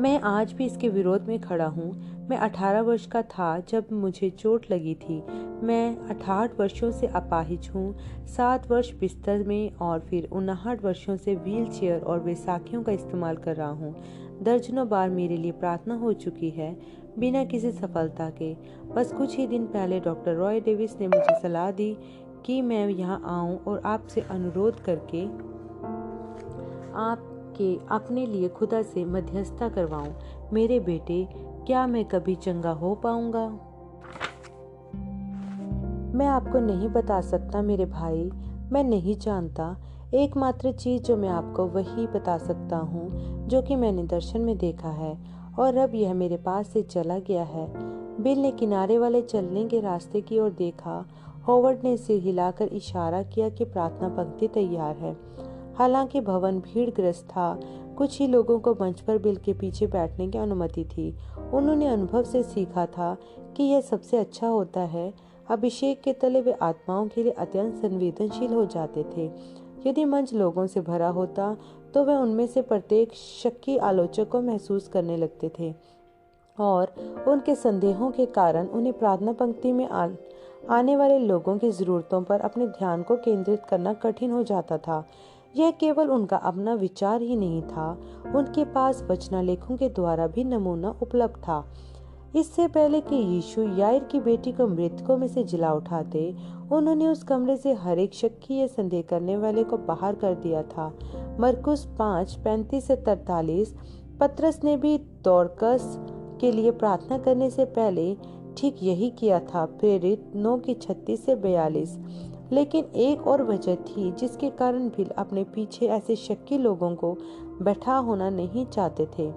मैं आज भी इसके विरोध में खड़ा हूँ। मैं 18 वर्ष का था जब मुझे चोट लगी थी। मैं 68 वर्षों से अपाहिज हूँ, 7 वर्ष बिस्तर में और फिर 59 वर्षों से व्हील चेयर और वैसाखियों का इस्तेमाल कर रहा हूँ। दर्जनों बार मेरे लिए प्रार्थना हो चुकी है, बिना किसी सफलता के। बस कुछ ही दिन पहले डॉक्टर रॉय डेविस ने मुझे सलाह दी कि मैं यहाँ आऊँ और आपसे अनुरोध करके आपके अपने लिए खुदा से मध्यस्थता करवाऊँ। मेरे बेटे, क्या मैं कभी चंगा हो पाऊंगा? मैं आपको नहीं बता सकता मेरे भाई, मैं नहीं जानता। एकमात्र चीज जो मैं आपको वही बता सकता हूँ जो कि मैंने दर्शन में देखा है, और अब यह मेरे पास से चला गया है। बिल ने किनारे वाले चलने के रास्ते की ओर देखा। हॉवर्ड ने सिर हिलाकर इशारा किया कि प्रार्थना पंक्ति तैयार है। हालांकि भवन भीड़ग्रस्त था, कुछ ही लोगों को मंच पर बिल के पीछे बैठने की अनुमति थी। उन्होंने अनुभव से सीखा था कि यह सबसे अच्छा होता है। अभिषेक के तले वे आत्माओं के लिए अत्यंत संवेदनशील हो जाते थे। यदि मंच लोगों से भरा होता तो वे उनमें से प्रत्येक शक्की आलोचक को महसूस करने लगते थे और उनके संदेहों के कारण उन्हें प्रार्थना पंक्ति में आने वाले लोगों की जरूरतों पर अपने ध्यान को केंद्रित करना कठिन हो जाता था। यह केवल उनका अपना विचार ही नहीं था, उनके पास वचनालेखों के द्वारा भी नमूना उपलब्ध था। इससे पहले कि यीशु याईर की बेटी को मृतकों में से जिला उठाते, उन्होंने उस कमरे से हर एक शक्की या संदेह करने वाले को बाहर कर दिया था। मरकुस 5:35-43। पतरस ने भी दोरकस के लिए प्रार्थना करने से पहले ठीक यही किया था। प्रेरित 9:36-42। लेकिन एक और वजह थी जिसके कारण बिल अपने पीछे ऐसे शक्की लोगों को बैठा होना नहीं चाहते थे।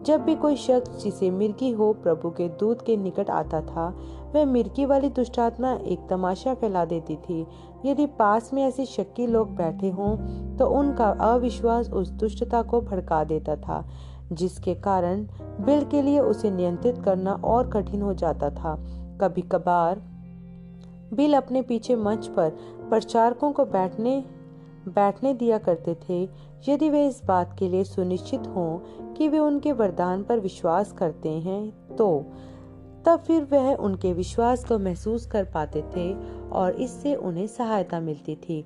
जब भी कोई शख्स जिसे मिर्गी हो प्रभु के दूत के निकट आता था, वह मिर्गी वाली दुष्टात्मा एक तमाशा फैला देती थी। यदि पास में ऐसे शक्की लोग बैठे हों तो उनका अविश्वास उस दुष्टता को भड़का देता था, जिसके कारण बिल के लिए उसे नियंत्रित करना और कठिन हो जाता था। कभी कभार बिल अपने पीछे मंच पर प्रचारकों को बैठने दिया करते थे, यदि वे इस बात के लिए सुनिश्चित हों कि वे उनके वरदान पर विश्वास करते हैं तो तब फिर वह उनके विश्वास को महसूस कर पाते थे और इससे उन्हें सहायता मिलती थी।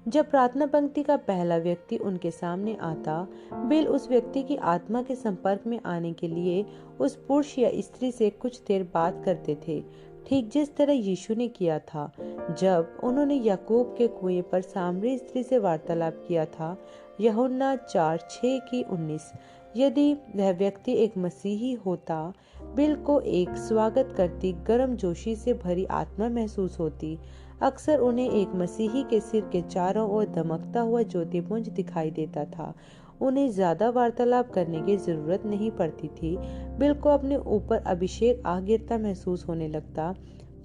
जब प्रार्थना पंक्ति का पहला व्यक्ति उनके सामने आता, बिल उस व्यक्ति की आत्मा के संपर्क में आने के लिए उस पुरुष या स्त्री से कुछ देर बात करते थे, ठीक जिस तरह यीशु ने किया था जब उन्होंने याकूब के कुएं पर सामरी स्त्री से वार्तालाप किया था। यूहन्ना 4:6-19। यदि वह व्यक्ति एक मसीही होता, बिल को एक स्वागत करती गर्मजोशी से भरी आत्मा महसूस होती। अक्सर उन्हें एक मसीही के सिर के चारों ओर दमकता हुआ ज्योतिपुंज दिखाई देता था। उन्हें ज्यादा वार्तालाप करने की जरूरत नहीं पड़ती थी। बिल को अपने ऊपर अभिषेक आ गिरता महसूस होने लगता।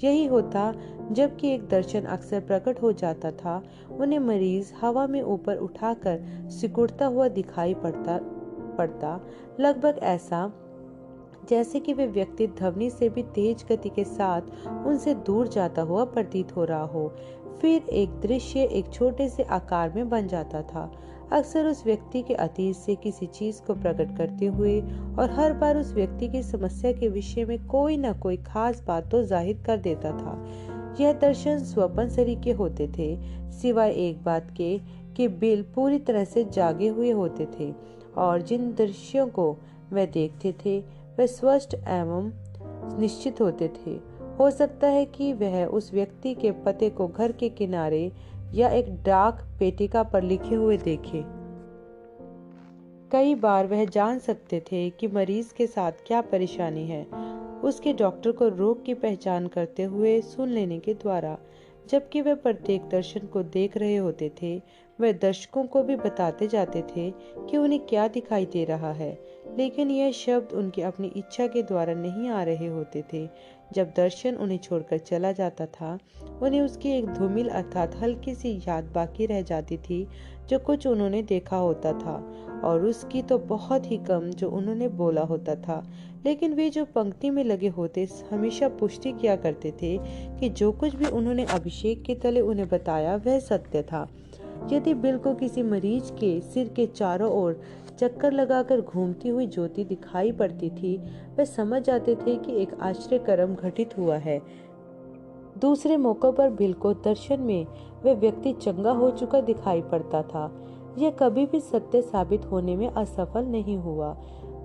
यही होता जबकि एक दर्शन अक्सर प्रकट हो जाता था। उन्हें मरीज हवा में ऊपर उठाकर सिकुड़ता हुआ दिखाई पड़ता, लगभग ऐसा जैसे कि वे व्यक्ति ध्वनि से भी तेज गति के साथ उनसे दूर जाता हुआ प्रतीत हो रहा हो। फिर एक दृश्य एक छोटे से आकार में बन जाता था, अक्सर उस व्यक्ति के अतीत से किसी चीज को प्रकट करते हुए, और हर बार उस व्यक्ति की समस्या के विषय में कोई न कोई खास बात तो जाहिर कर देता था। यह दर्शन स्वप्न सरीखे होते थे, सिवाय एक बात के कि बिल पूरी तरह से जागे हुए होते थे और जिन दृश्यों को वह देखते थे वे स्पष्ट एवं निश्चित होते थे। हो सकता है कि वह उस व्यक्ति के पते को घर के किनारे या एक डाक पेटिका पर लिखे हुए देखे। कई बार वह जान सकते थे कि मरीज के साथ क्या परेशानी है, उसके डॉक्टर को रोग की पहचान करते हुए सुन लेने के द्वारा। जबकि वे प्रत्येक दर्शन को देख रहे होते थे, वे दर्शकों को भी बताते जाते थे कि उन्हें क्या दिखाई दे रहा है, लेकिन यह शब्द उनकी अपनी इच्छा के द्वारा नहीं आ रहे होते थे। जब दर्शन उन्हें छोड़कर चला जाता था, उन्हें उसकी एक धूमिल अर्थात हल्की सी याद बाकी रह जाती थी जो कुछ उन्होंने देखा होता था, और उसकी तो बहुत ही कम जो उन्होंने बोला होता था। लेकिन वे जो पंक्ति में लगे होते हमेशा पुष्टि किया करते थे कि जो कुछ भी उन्होंने अभिषेक के तले उन्हें बताया वह सत्य था। यदि बिल को किसी मरीज के सिर के चारों ओर चक्कर लगाकर घूमती हुई ज्योति दिखाई पड़ती थी, वे समझ जाते थे कि एक आश्चर्यक्रम घटित हुआ है। दूसरे मौकों पर बिल को दर्शन में वे व्यक्ति चंगा हो चुका दिखाई पड़ता था। यह कभी भी सत्य साबित होने में असफल नहीं हुआ।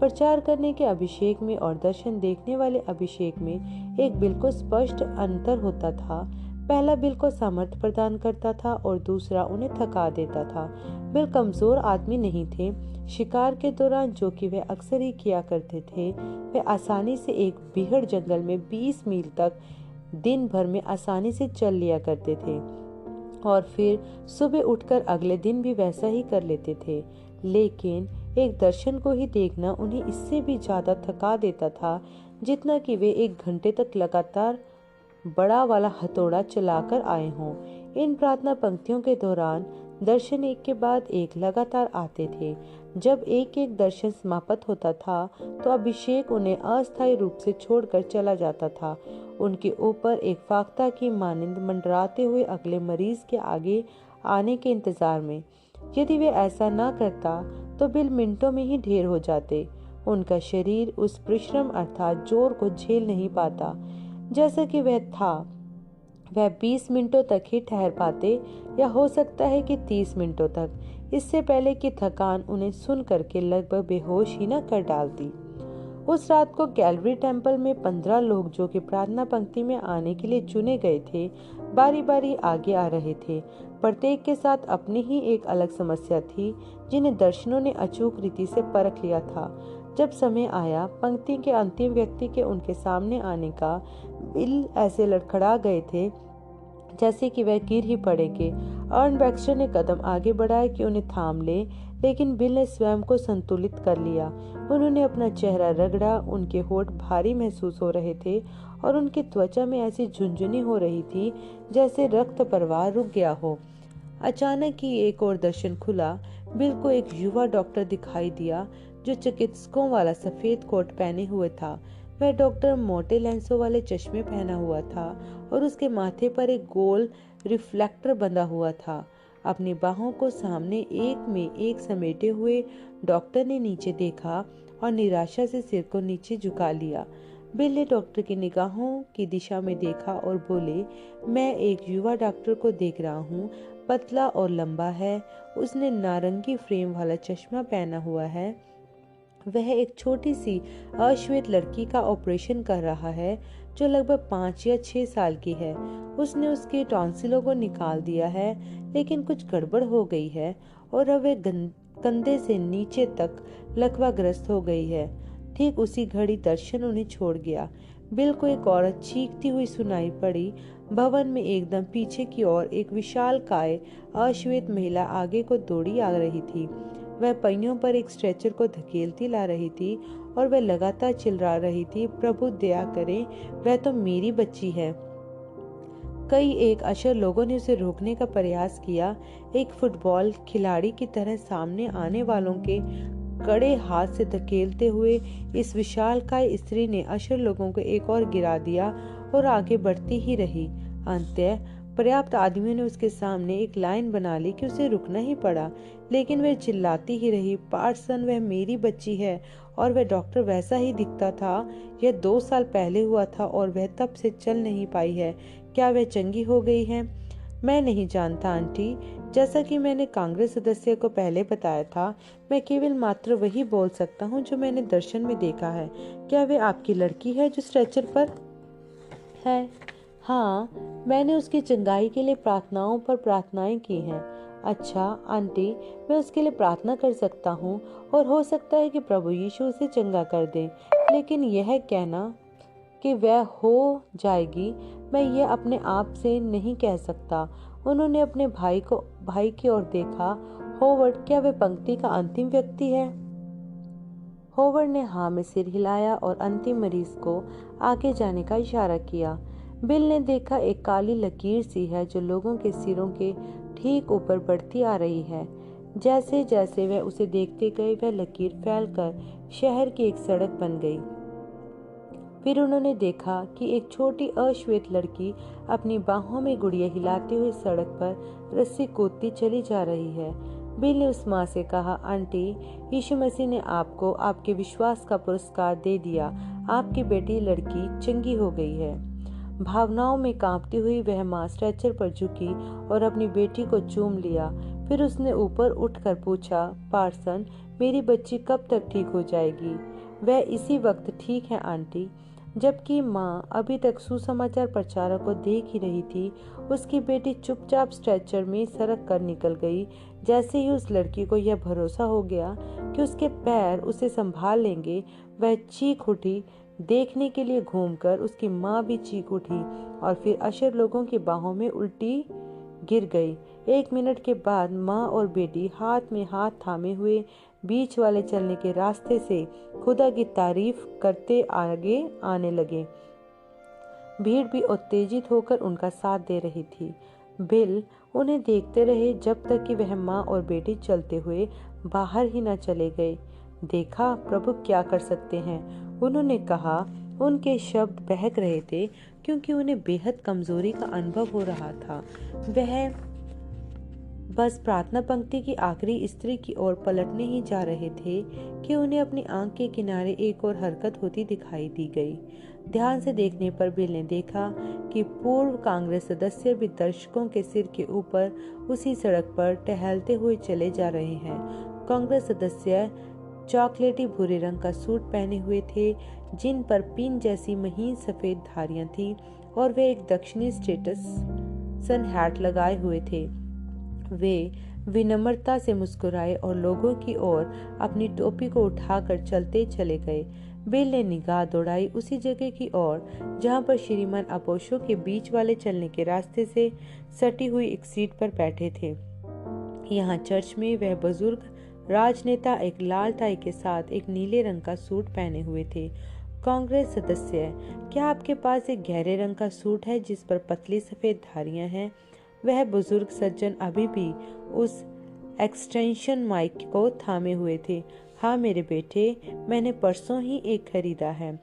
प्रचार करने के अभिषेक में और दर्शन देखने वाले अभिषेक में एक बिल्कुल स्पष्ट अंतर होता था। पहला बिल को सामर्थ्य प्रदान करता था और दूसरा उन्हें थका देता था। बिल कमजोर आदमी नहीं थे। शिकार के दौरान, जो कि वे अक्सर ही किया करते थे, वे आसानी से एक बीहड़ जंगल में 20 मील तक दिन भर में आसानी से चल लिया करते थे और फिर सुबह उठकर अगले दिन भी वैसा ही कर लेते थे। लेकिन एक दर्शन को ही देखना उन्हें इससे भी ज्यादा थका देता था, जितना कि वे 1 घंटे तक लगातार बड़ा वाला हथौड़ा चलाकर आए हों। इन प्रार्थना पंक्तियों के दौरान दर्शन एक के बाद एक लगातार आते थे। जब एक एक दर्शन समाप्त होता था तो अभिषेक उन्हें अस्थायी रूप से छोड़कर चला जाता था, उनके ऊपर एक फाख्ता की मानिंद मंडराते हुए अगले मरीज के आगे आने के इंतजार में। यदि वे ऐसा ना करता तो बिल मिनटों में ही ढेर हो जाते। उनका शरीर उस परिश्रम अर्थात जोर को झेल नहीं पाता जैसा कि वह था। वह 20 मिनटों तक ही ठहर पाते या हो सकता है कि 30 मिनटों तक, इससे पहले कि थकान उन्हें सुन करके लगभग बेहोश ही न कर डालती। उस रात को कैलवरी टेम्पल में 15 लोग जो कि प्रार्थना पंक्ति में आने के लिए चुने गए थे, बारी बारी आगे आ रहे थे। प्रत्येक के साथ अपनी ही एक अलग समस्या थी जिन्हें दर्शनों ने अचूक रीति से परख लिया था। जब समय आया पंक्ति के अंतिम व्यक्ति के उनके सामने आने का, बिल ऐसे लड़खड़ा गए थे जैसे कि वह गिर ही पड़ेंगे। अर्न बैक्स्टर ने कदम आगे बढ़ाया कि उन्हें थाम ले, लेकिन बिल ने स्वयं को संतुलित कर लिया। उन्होंने अपना चेहरा रगड़ा, उनके होंठ भारी महसूस हो रहे थे और उनकी त्वचा में ऐसी झुंझुनी हो रही थी जैसे रक्त प्रवाह रुक गया हो। अचानक ही एक और दर्शन खुला। बिल को एक युवा डॉक्टर दिखाई दिया जो चिकित्सकों वाला सफेद कोट पहने हुए था। वह डॉक्टर मोटे लेंसों वाले चश्मे पहना हुआ था और उसके माथे पर एक गोल रिफ्लेक्टर बंधा हुआ था। अपनी बाहों को सामने एक में एक समेटे हुए डॉक्टर ने नीचे देखा और निराशा से सिर को नीचे झुका लिया। बिल ने डॉक्टर की निगाहों की दिशा में देखा और बोले, मैं एक युवा डॉक्टर को देख रहा हूँ। पतला और लंबा है, उसने नारंगी फ्रेम वाला चश्मा पहना हुआ है। वह एक छोटी सी अश्वेत लड़की का ऑपरेशन कर रहा है जो लगभग 5 या 6 साल की है। उसने उसके टॉन्सिलों को निकाल दिया है, लेकिन कुछ गड़बड़ हो गई है और अब वह कंधे से नीचे तक लकवाग्रस्त हो गई है। ठीक उसी घड़ी दर्शन उन्हें छोड़ गया। बिल को एक औरत चीखती हुई सुनाई पड़ी। भवन में एकदम पीछे की ओर एक विशालकाय अश्वेत महिला आगे को दौड़ी आ रही थी। वह पहियों पर एक स्ट्रेचर को धकेलती ला रही थी और वह लगातार चिल्ला रही थी, प्रभु दया करें, वह तो मेरी बच्ची है। कई एक अशर लोगों ने उसे रोकने का प्रयास किया। एक फुटबॉल खिलाड़ी की तरह सामने आने वालों के कड़े हाथ से धकेलते हुए इस विशालकाय स्त्री ने अशर लोगों को एक और गिरा दिया और आगे बढ़ती ही रही। अंततः पर्याप्त आदमियों ने उसके सामने एक लाइन बना ली कि उसे रुकना ही पड़ा, लेकिन वह चिल्लाती ही रही, पार्सन, वह मेरी बच्ची है और वह डॉक्टर वैसा ही दिखता था। यह 2 साल पहले हुआ था और वह तब से चल नहीं पाई है। क्या वह चंगी हो गई है? मैं नहीं जानता आंटी। जैसा कि मैंने कांग्रेस सदस्य को पहले बताया था, मैं केवल मात्र वही बोल सकता हूँ जो मैंने दर्शन में देखा है। क्या वे आपकी लड़की है जो स्ट्रेचर पर है? हाँ, मैंने उसकी चंगाई के लिए प्रार्थनाओं पर प्रार्थनाएं की हैं। अच्छा आंटी, मैं उसके लिए प्रार्थना कर सकता हूँ और हो सकता है कि प्रभु यीशु उसे चंगा कर दे, लेकिन यह कहना कि वह हो जाएगी, मैं यह अपने आप से नहीं कह सकता। उन्होंने अपने भाई की ओर देखा। होवर्ड, क्या वह पंक्ति का अंतिम व्यक्ति है? होवर्ड ने हाँ में सिर हिलाया और अंतिम मरीज को आगे जाने का इशारा किया। बिल ने देखा एक काली लकीर सी है जो लोगों के सिरों के ठीक ऊपर बढ़ती आ रही है। जैसे जैसे वह उसे देखते गए वह लकीर फैलकर शहर की एक सड़क बन गई। फिर उन्होंने देखा कि एक छोटी अश्वेत लड़की अपनी बाहों में गुड़िया हिलाते हुए सड़क पर रस्सी कूदती चली जा रही है। बिल ने उस माँ से कहा, आंटी, यीशु मसीह ने आपको आपके विश्वास का पुरस्कार दे दिया। आपकी बेटी लड़की चंगी हो गई है। भावनाओं में कांपती हुई वह माँ स्ट्रेचर पर झुकी और अपनी बेटी को चूम लिया। फिर उसने ऊपर उठकर पूछा, पार्सन, मेरी बच्ची कब तक ठीक हो जाएगी? वह इसी वक्त ठीक है आंटी। जबकि माँ अभी तक सुसमाचार प्रचारक को देख ही रही थी, उसकी बेटी चुपचाप स्ट्रेचर में सरक कर निकल गई। जैसे ही उस लड़की को यह भरोसा हो गया कि उसके पैर उसे संभाल लेंगे, वह चीख उठी। देखने के लिए घूमकर उसकी माँ भी चीख उठी और फिर अशर लोगों की बाहों में उल्टी गिर गई। 1 मिनट के बाद माँ और बेटी हाथ में हाथ थामे हुए बीच वाले चलने के रास्ते से खुदा की तारीफ करते आगे आने लगे। भीड़ भी उत्तेजित होकर उनका साथ दे रही थी। बिल उन्हें देखते रहे जब तक कि वह माँ और बेटी चलते हुए बाहर ही न चले गए। देखा प्रभु क्या कर सकते हैं, उन्होंने कहा। उनके शब्द बहक रहे थे क्योंकि उन्हें बेहद कमजोरी का अनुभव हो रहा था। वह बस प्रार्थना पंक्ति की आखिरी स्त्री की ओर पलटने ही जा रहे थे कि उन्हें अपनी आंख के किनारे एक और हरकत होती दिखाई दी गई। ध्यान से देखने पर बिल ने देखा कि पूर्व कांग्रेस सदस्य भी दर्शकों के सिर के ऊपर उसी सड़क पर टहलते हुए चले जा रहे हैं। कांग्रेस सदस्य चॉकलेटी भूरे रंग का सूट पहने हुए थे जिन पर पिन जैसी महीन सफेद धारियां थी और वे एक दक्षिणी स्टेटस सन हैट लगाए हुए थे। वे विनम्रता से मुस्कुराए और लोगों की ओर अपनी टोपी को उठाकर चलते चले गए। बिल ने निगाह दौड़ाई उसी जगह की ओर जहां पर श्रीमान अपोशो के बीच वाले चलने के रास्ते से सटी हुई एक सीट पर बैठे थे। यहाँ चर्च में वह बुजुर्ग राजनेता एक लाल टाई के साथ एक नीले रंग का सूट पहने हुए थे। कांग्रेस सदस्य, क्या आपके पास एक गहरे रंग का सूट है जिस पर पतली सफेद धारियां हैं? वह बुजुर्ग सज्जन अभी भी उस एक्सटेंशन माइक को थामे हुए थे। हाँ मेरे बेटे, मैंने परसों ही एक खरीदा है।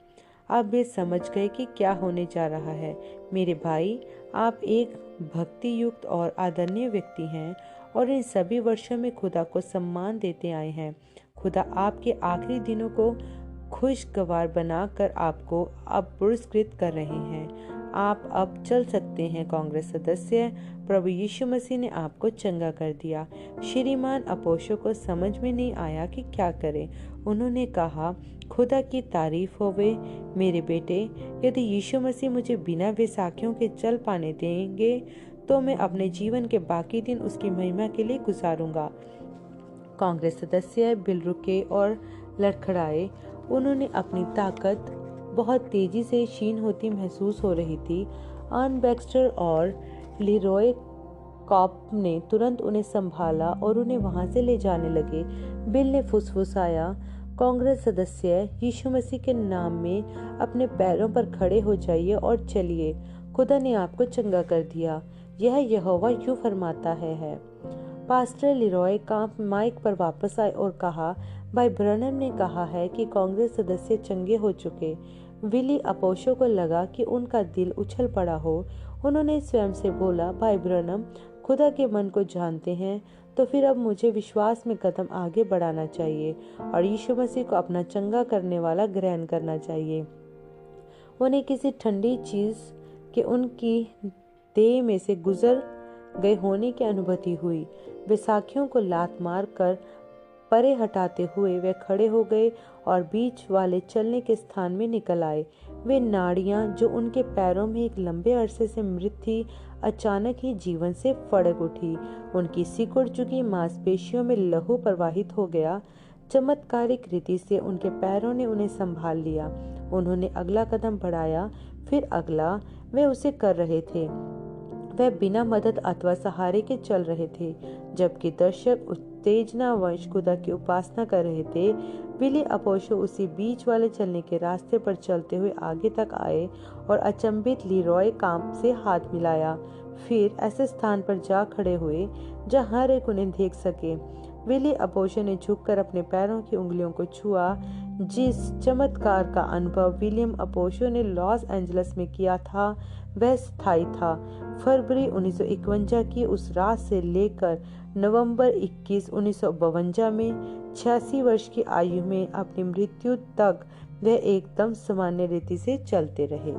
अब वे समझ गए कि क्या होने जा रहा है। मेरे भाई, आप एक भक्ति युक्त और आदरणीय व्यक्ति हैं और इन सभी वर्षों में खुदा को सम्मान देते आए हैं। खुदा आपके आखिरी दिनों को खुशगवार बनाकर आपको अब पुरस्कृत कर रहे हैं। आप अब चल सकते हैं कांग्रेस सदस्य। प्रभु यीशु मसीह ने आपको चंगा कर दिया। श्रीमान अपोशो को समझ में नहीं आया कि क्या करें। उन्होंने कहा, खुदा की तारीफ होवे मेरे बेटे, यदि यीशु मसीह मुझे बिना बैसाखियों के चल पाने देंगे तो मैं अपने जीवन के बाकी दिन उसकी महिमा के लिए गुजारूंगा। कांग्रेस सदस्य बिल रुके और लड़खड़ाए। उन्होंने अपनी ताकत बहुत तेजी से क्षीण होती महसूस हो रही थी। आन बैक्स्टर और लीरॉय कॉप ने तुरंत उन्हें संभाला और उन्हें वहां से ले जाने लगे। बिल ने फुसफुसाया, कांग्रेस सदस्य, यीशु मसीह के नाम में अपने पैरों पर खड़े हो जाइए और चलिए। खुदा ने आपको चंगा कर दिया। यह यहोवा यूं फरमाता है। पास्टर लीरॉय कॉप माइक पर वापस आए और कहा, भाई ब्रनम ने कहा है कि कांग्रेस सदस्य चंगे हो चुके। विली अपोशो को लगा कि उनका दिल उछल पड़ा हो। उन्होंने स्वयं से बोला, भाई ब्रनम खुदा के मन को जानते हैं, तो फिर अब मुझे विश्वास में कदम आगे बढ़ाना चाहिए और यीशु मसीह को अपना चंगा करने वाला ग्रहण करना चाहिए। उन्हें किसी ठंडी चीज के उनकी देह में से गुजर गए होने की अनुभूति हुई। बैसाखियों को लात मार कर परे हटाते हुए वे खड़े हो गए और बीच वाले चलने के स्थान में निकल आए। वे नाड़ियां जो उनके पैरों में एक लंबे अरसे से मृत थी, अचानक ही जीवन से फड़क उठी। उनकी सिकुड़ चुकी मांसपेशियों में लहू प्रवाहित हो गया। चमत्कारिक रीति से उनके पैरों ने उन्हें संभाल लिया। उन्होंने अगला कदम बढ़ाया, फिर अगला। वे उसे कर रहे थे। वह बिना मदद अथवा सहारे के चल रहे थे, जबकि दर्शक उत्तेजनावश खुदा की उपासना कर रहे थे। विली अपोशो उसी बीच वाले चलने के रास्ते पर चलते हुए आगे तक आए और अचंभित लीरॉय कॉप से हाथ मिलाया। फिर ऐसे स्थान पर जा खड़े हुए जहां हर एक उन्हें देख सके। विली अपोशो ने झुककर अपने पैरों की उंगलियों को छुआ। जिस चमत्कार का अनुभव विलियम अपोशो ने लॉस एंजलिस में किया था, वह स्थायी था। फरवरी 1951 की उस रात से लेकर नवंबर 21, 1952 में 86 वर्ष की आयु में अपनी मृत्यु तक वे एकदम सामान्य रीति से चलते रहे।